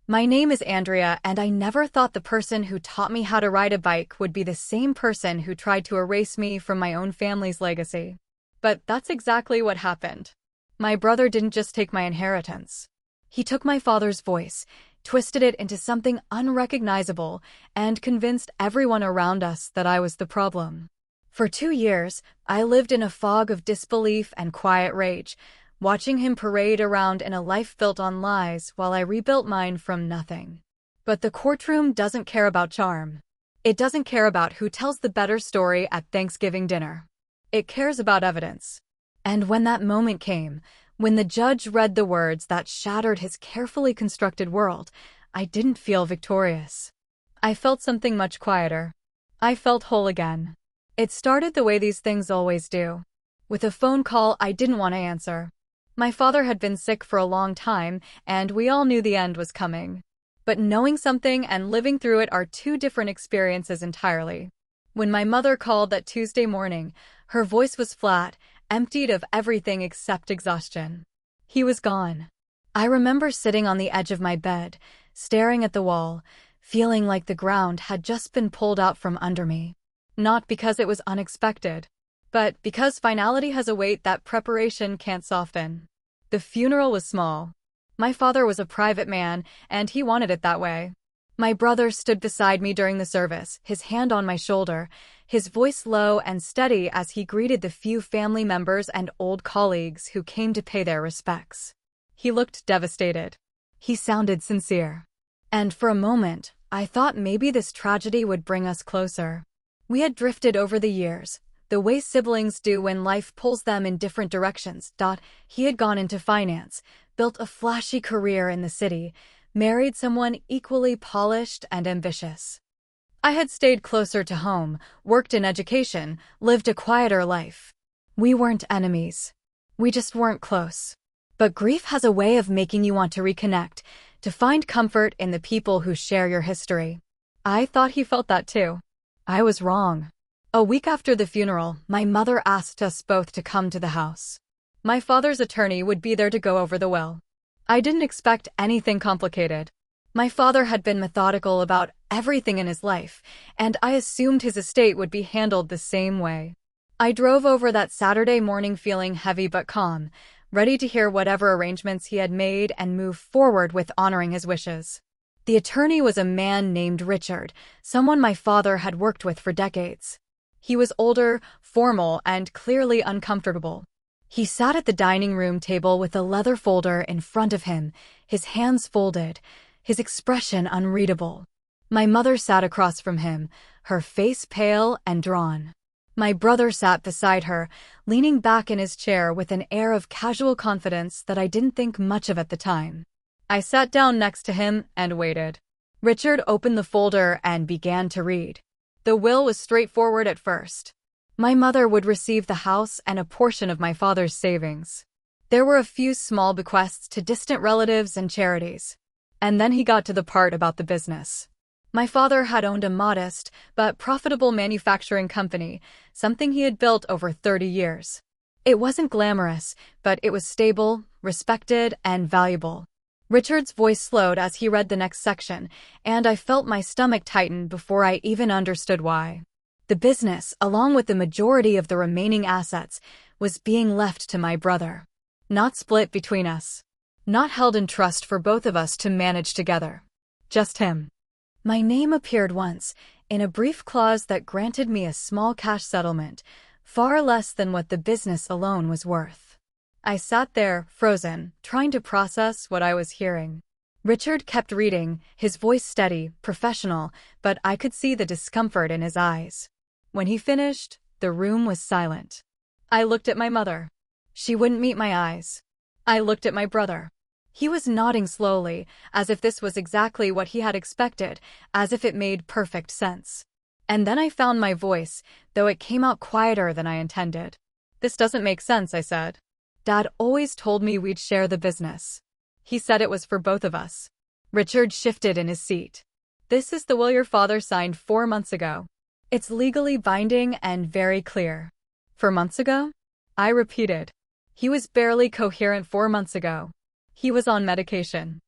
My name is Andrea, and I never thought the person who taught me how to ride a bike would be the same person who tried to erase me from my own family's legacy. But that's exactly what happened. My brother didn't just take my inheritance. He took my father's voice, twisted it into something unrecognizable, and convinced everyone around us that I was the problem. For 2 years, I lived in a fog of disbelief and quiet rage, watching him parade around in a life built on lies while I rebuilt mine from nothing. But the courtroom doesn't care about charm. It doesn't care about who tells the better story at Thanksgiving dinner. It cares about evidence. And when that moment came, when the judge read the words that shattered his carefully constructed world, I didn't feel victorious. I felt something much quieter. I felt whole again. It started the way these things always do, with a phone call I didn't want to answer. My father had been sick for a long time, and we all knew the end was coming. But knowing something and living through it are two different experiences entirely. When my mother called that Tuesday morning, her voice was flat, emptied of everything except exhaustion. He was gone. I remember sitting on the edge of my bed, staring at the wall, feeling like the ground had just been pulled out from under me. Not because it was unexpected, but because finality has a weight that preparation can't soften. The funeral was small. My father was a private man, and he wanted it that way. My brother stood beside me during the service, his hand on my shoulder, his voice low and steady as he greeted the few family members and old colleagues who came to pay their respects. He looked devastated. He sounded sincere. And for a moment, I thought maybe this tragedy would bring us closer. We had drifted over the years, the way siblings do when life pulls them in different directions. He had gone into finance, built a flashy career in the city, married someone equally polished and ambitious. I had stayed closer to home, worked in education, lived a quieter life. We weren't enemies. We just weren't close. But grief has a way of making you want to reconnect, to find comfort in the people who share your history. I thought he felt that too. I was wrong. A week after the funeral, my mother asked us both to come to the house. My father's attorney would be there to go over the will. I didn't expect anything complicated. My father had been methodical about everything in his life, and I assumed his estate would be handled the same way. I drove over that Saturday morning feeling heavy but calm, ready to hear whatever arrangements he had made and move forward with honoring his wishes. The attorney was a man named Richard, someone my father had worked with for decades. He was older, formal, and clearly uncomfortable. He sat at the dining room table with a leather folder in front of him, his hands folded, his expression unreadable. My mother sat across from him, her face pale and drawn. My brother sat beside her, leaning back in his chair with an air of casual confidence that I didn't think much of at the time. I sat down next to him and waited. Richard opened the folder and began to read. The will was straightforward at first. My mother would receive the house and a portion of my father's savings. There were a few small bequests to distant relatives and charities. And then he got to the part about the business. My father had owned a modest but profitable manufacturing company, something he had built over 30 years. It wasn't glamorous, but it was stable, respected, and valuable. Richard's voice slowed as he read the next section, and I felt my stomach tighten before I even understood why. The business, along with the majority of the remaining assets, was being left to my brother. Not split between us. Not held in trust for both of us to manage together. Just him. My name appeared once, in a brief clause that granted me a small cash settlement, far less than what the business alone was worth. I sat there, frozen, trying to process what I was hearing. Richard kept reading, his voice steady, professional, but I could see the discomfort in his eyes. When he finished, the room was silent. I looked at my mother. She wouldn't meet my eyes. I looked at my brother. He was nodding slowly, as if this was exactly what he had expected, as if it made perfect sense. And then I found my voice, though it came out quieter than I intended. "This doesn't make sense," I said. "Dad always told me we'd share the business. He said it was for both of us." Richard shifted in his seat. "This is the will your father signed 4 months ago. It's legally binding and very clear." "4 months ago?" I repeated. He was barely coherent 4 months ago. He was on medication.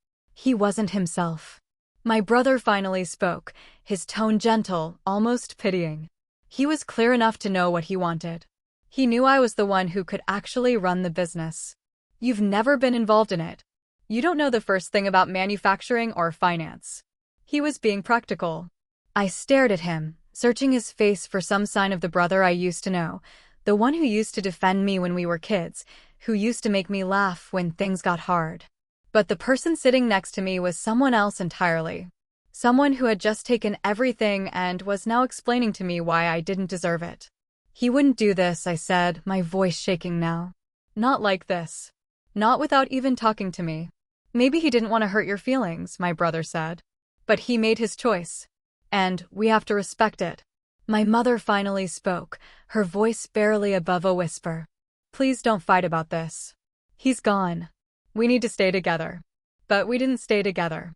He wasn't himself. My brother finally spoke, his tone gentle, almost pitying. He was clear enough to know what he wanted. He knew I was the one who could actually run the business. You've never been involved in it. You don't know the first thing about manufacturing or finance. He was being practical. I stared at him, searching his face for some sign of the brother I used to know, the one who used to defend me when we were kids, who used to make me laugh when things got hard. But the person sitting next to me was someone else entirely. Someone who had just taken everything and was now explaining to me why I didn't deserve it. He wouldn't do this, I said, my voice shaking now. Not like this. Not without even talking to me. Maybe he didn't want to hurt your feelings, my brother said. But he made his choice. And we have to respect it. My mother finally spoke, her voice barely above a whisper. Please don't fight about this. He's gone. We need to stay together. But we didn't stay together.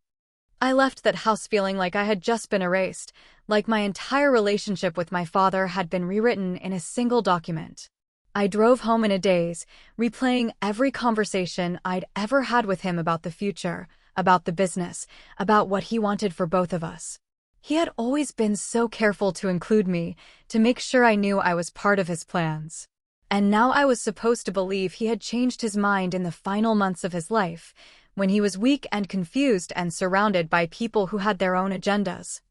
I left that house feeling like I had just been erased, like my entire relationship with my father had been rewritten in a single document. I drove home in a daze, replaying every conversation I'd ever had with him about the future, about the business, about what he wanted for both of us. He had always been so careful to include me, to make sure I knew I was part of his plans. And now I was supposed to believe he had changed his mind in the final months of his life, when he was weak and confused and surrounded by people who had their own agendas.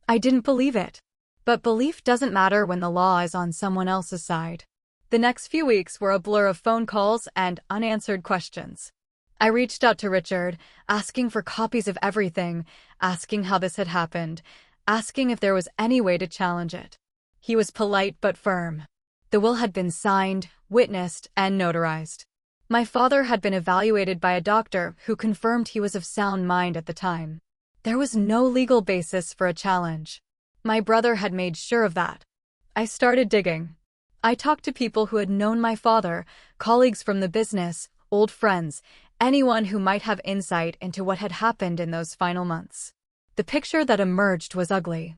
I didn't believe it. But belief doesn't matter when the law is on someone else's side. The next few weeks were a blur of phone calls and unanswered questions. I reached out to Richard, asking for copies of everything, asking how this had happened, asking if there was any way to challenge it. He was polite but firm. The will had been signed, witnessed, and notarized. My father had been evaluated by a doctor who confirmed he was of sound mind at the time. There was no legal basis for a challenge. My brother had made sure of that. I started digging. I talked to people who had known my father, colleagues from the business, old friends, anyone who might have insight into what had happened in those final months. The picture that emerged was ugly.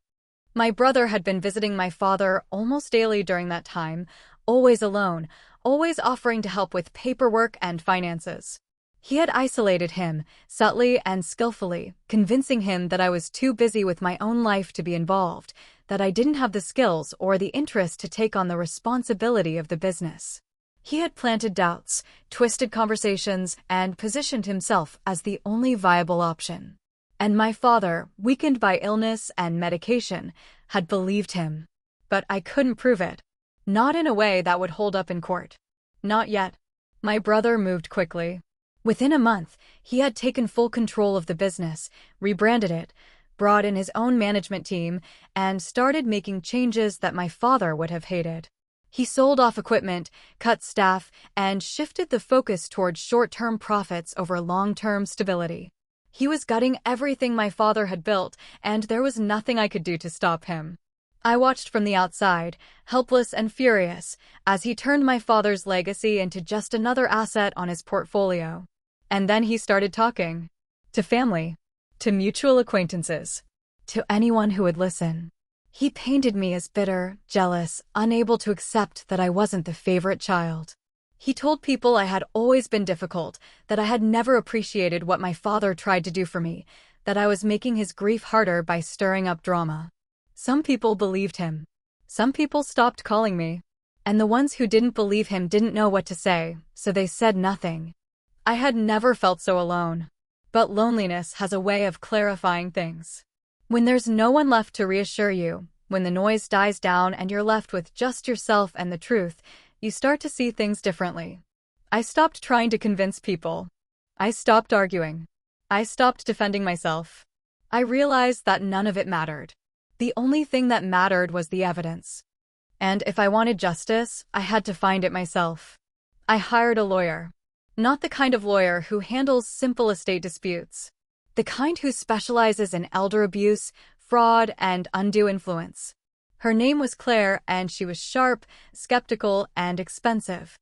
My brother had been visiting my father almost daily during that time, always alone, always offering to help with paperwork and finances. He had isolated him, subtly and skillfully, convincing him that I was too busy with my own life to be involved, that I didn't have the skills or the interest to take on the responsibility of the business. He had planted doubts, twisted conversations, and positioned himself as the only viable option. And my father, weakened by illness and medication, had believed him. But I couldn't prove it. Not in a way that would hold up in court. Not yet. My brother moved quickly. Within a month, he had taken full control of the business, rebranded it, brought in his own management team, and started making changes that my father would have hated. He sold off equipment, cut staff, and shifted the focus toward short-term profits over long-term stability. He was gutting everything my father had built, and there was nothing I could do to stop him. I watched from the outside, helpless and furious, as he turned my father's legacy into just another asset on his portfolio. And then he started talking. To family. To mutual acquaintances. To anyone who would listen. He painted me as bitter, jealous, unable to accept that I wasn't the favorite child. He told people I had always been difficult, that I had never appreciated what my father tried to do for me, that I was making his grief harder by stirring up drama. Some people believed him. Some people stopped calling me. And the ones who didn't believe him didn't know what to say, so they said nothing. I had never felt so alone. But loneliness has a way of clarifying things. When there's no one left to reassure you, when the noise dies down and you're left with just yourself and the truth, you start to see things differently. I stopped trying to convince people. I stopped arguing. I stopped defending myself. I realized that none of it mattered. The only thing that mattered was the evidence. And if I wanted justice, I had to find it myself. I hired a lawyer. Not the kind of lawyer who handles simple estate disputes. The kind who specializes in elder abuse, fraud, and undue influence. Her name was Claire, and she was sharp, skeptical, and expensive.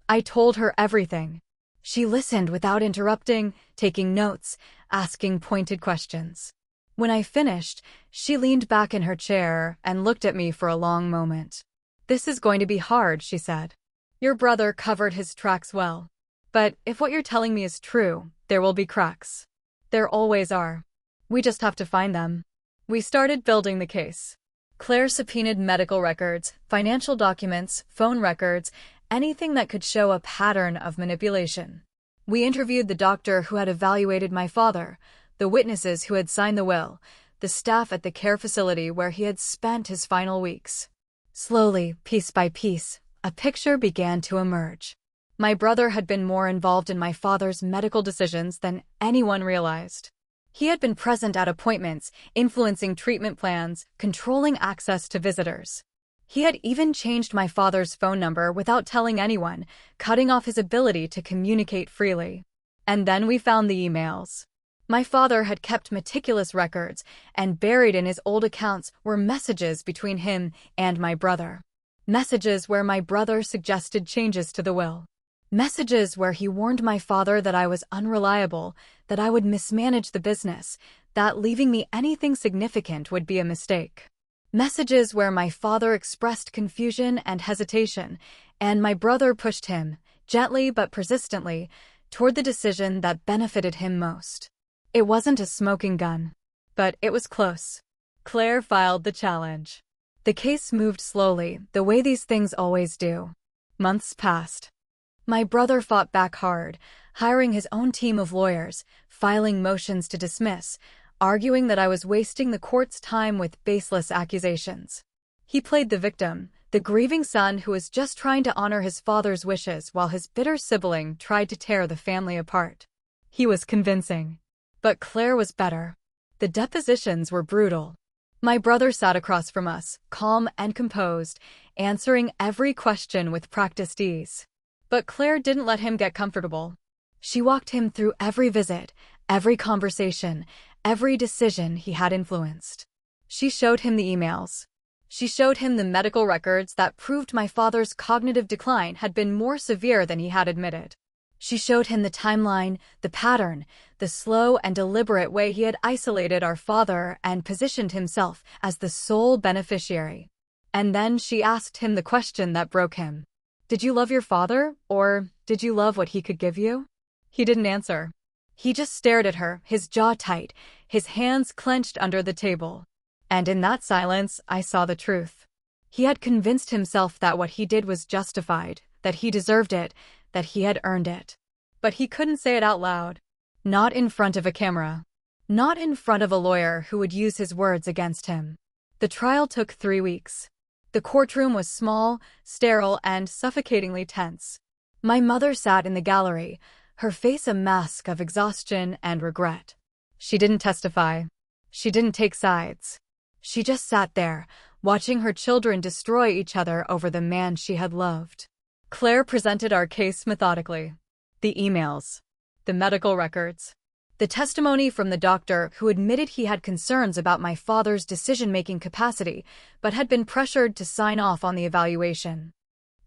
I told her everything. She listened without interrupting, taking notes, asking pointed questions. When I finished, she leaned back in her chair and looked at me for a long moment. "This is going to be hard," she said. "Your brother covered his tracks well. But if what you're telling me is true, there will be cracks. There always are. We just have to find them. We started building the case. Claire subpoenaed medical records, financial documents, phone records, anything that could show a pattern of manipulation. We interviewed the doctor who had evaluated my father, the witnesses who had signed the will, the staff at the care facility where he had spent his final weeks. Slowly, piece by piece, a picture began to emerge. My brother had been more involved in my father's medical decisions than anyone realized. He had been present at appointments, influencing treatment plans, controlling access to visitors. He had even changed my father's phone number without telling anyone, cutting off his ability to communicate freely. And then we found the emails. My father had kept meticulous records, and buried in his old accounts were messages between him and my brother. Messages where my brother suggested changes to the will. Messages where he warned my father that I was unreliable, that I would mismanage the business, that leaving me anything significant would be a mistake. Messages where my father expressed confusion and hesitation, and my brother pushed him, gently but persistently, toward the decision that benefited him most. It wasn't a smoking gun, but it was close. Claire filed the challenge. The case moved slowly, the way these things always do. Months passed. My brother fought back hard, hiring his own team of lawyers, filing motions to dismiss, arguing that I was wasting the court's time with baseless accusations. He played the victim, the grieving son who was just trying to honor his father's wishes while his bitter sibling tried to tear the family apart. He was convincing. But Claire was better. The depositions were brutal. My brother sat across from us, calm and composed, answering every question with practiced ease. But Claire didn't let him get comfortable. She walked him through every visit, every conversation, every decision he had influenced. She showed him the emails. She showed him the medical records that proved my father's cognitive decline had been more severe than he had admitted. She showed him the timeline, the pattern, the slow and deliberate way he had isolated our father and positioned himself as the sole beneficiary. And then she asked him the question that broke him. Did you love your father, or did you love what he could give you? He didn't answer. He just stared at her, his jaw tight, his hands clenched under the table. And in that silence, I saw the truth. He had convinced himself that what he did was justified, that he deserved it, that he had earned it. But he couldn't say it out loud. Not in front of a camera. Not in front of a lawyer who would use his words against him. The trial took 3 weeks. The courtroom was small, sterile, and suffocatingly tense. My mother sat in the gallery, her face a mask of exhaustion and regret. She didn't testify. She didn't take sides. She just sat there, watching her children destroy each other over the man she had loved. Claire presented our case methodically. The emails. The medical records. The testimony from the doctor who admitted he had concerns about my father's decision-making capacity, but had been pressured to sign off on the evaluation.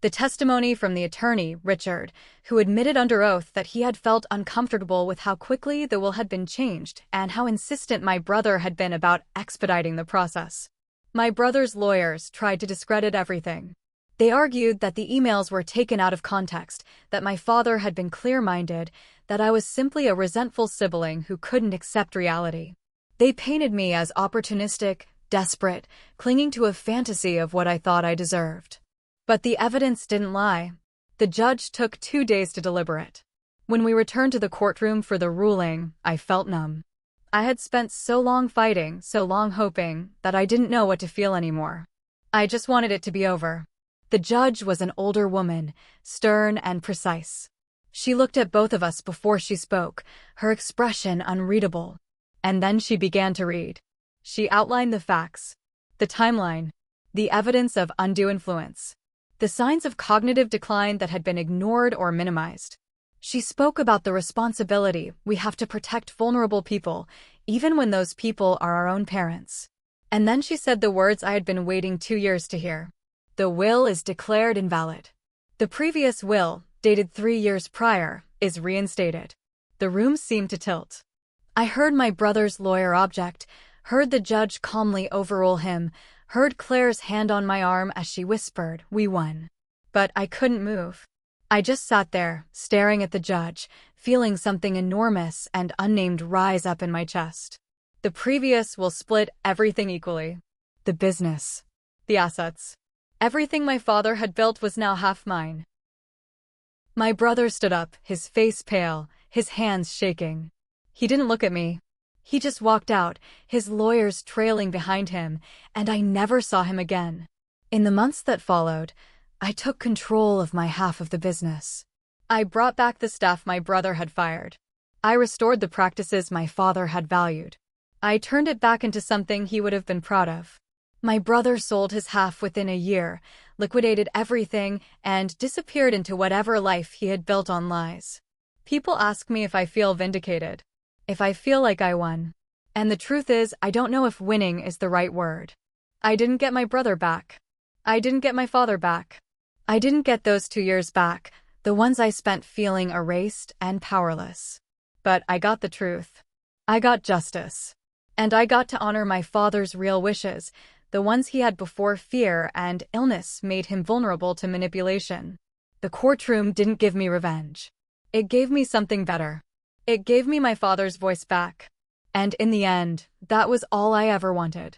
The testimony from the attorney, Richard, who admitted under oath that he had felt uncomfortable with how quickly the will had been changed and how insistent my brother had been about expediting the process. My brother's lawyers tried to discredit everything. They argued that the emails were taken out of context, that my father had been clear-minded, that I was simply a resentful sibling who couldn't accept reality. They painted me as opportunistic, desperate, clinging to a fantasy of what I thought I deserved. But the evidence didn't lie. The judge took 2 days to deliberate. When we returned to the courtroom for the ruling, I felt numb. I had spent so long fighting, so long hoping, that I didn't know what to feel anymore. I just wanted it to be over. The judge was an older woman, stern and precise. She looked at both of us before she spoke, her expression unreadable. And then she began to read. She outlined the facts, the timeline, the evidence of undue influence, the signs of cognitive decline that had been ignored or minimized. She spoke about the responsibility we have to protect vulnerable people, even when those people are our own parents. And then she said the words I had been waiting 2 years to hear. The will is declared invalid. The previous will, dated 3 years prior, is reinstated. The room seemed to tilt. I heard my brother's lawyer object, heard the judge calmly overrule him, heard Claire's hand on my arm as she whispered, "We won." But I couldn't move. I just sat there, staring at the judge, feeling something enormous and unnamed rise up in my chest. The previous will split everything equally. The business. The assets. Everything my father had built was now half mine. My brother stood up, his face pale, his hands shaking. He didn't look at me. He just walked out, his lawyers trailing behind him, and I never saw him again. In the months that followed, I took control of my half of the business. I brought back the staff my brother had fired. I restored the practices my father had valued. I turned it back into something he would have been proud of. My brother sold his half within a year, liquidated everything, and disappeared into whatever life he had built on lies. People ask me if I feel vindicated, if I feel like I won. And the truth is, I don't know if winning is the right word. I didn't get my brother back. I didn't get my father back. I didn't get those 2 years back, the ones I spent feeling erased and powerless. But I got the truth. I got justice. And I got to honor my father's real wishes, the ones he had before fear and illness made him vulnerable to manipulation. The courtroom didn't give me revenge. It gave me something better. It gave me my father's voice back. And in the end, that was all I ever wanted.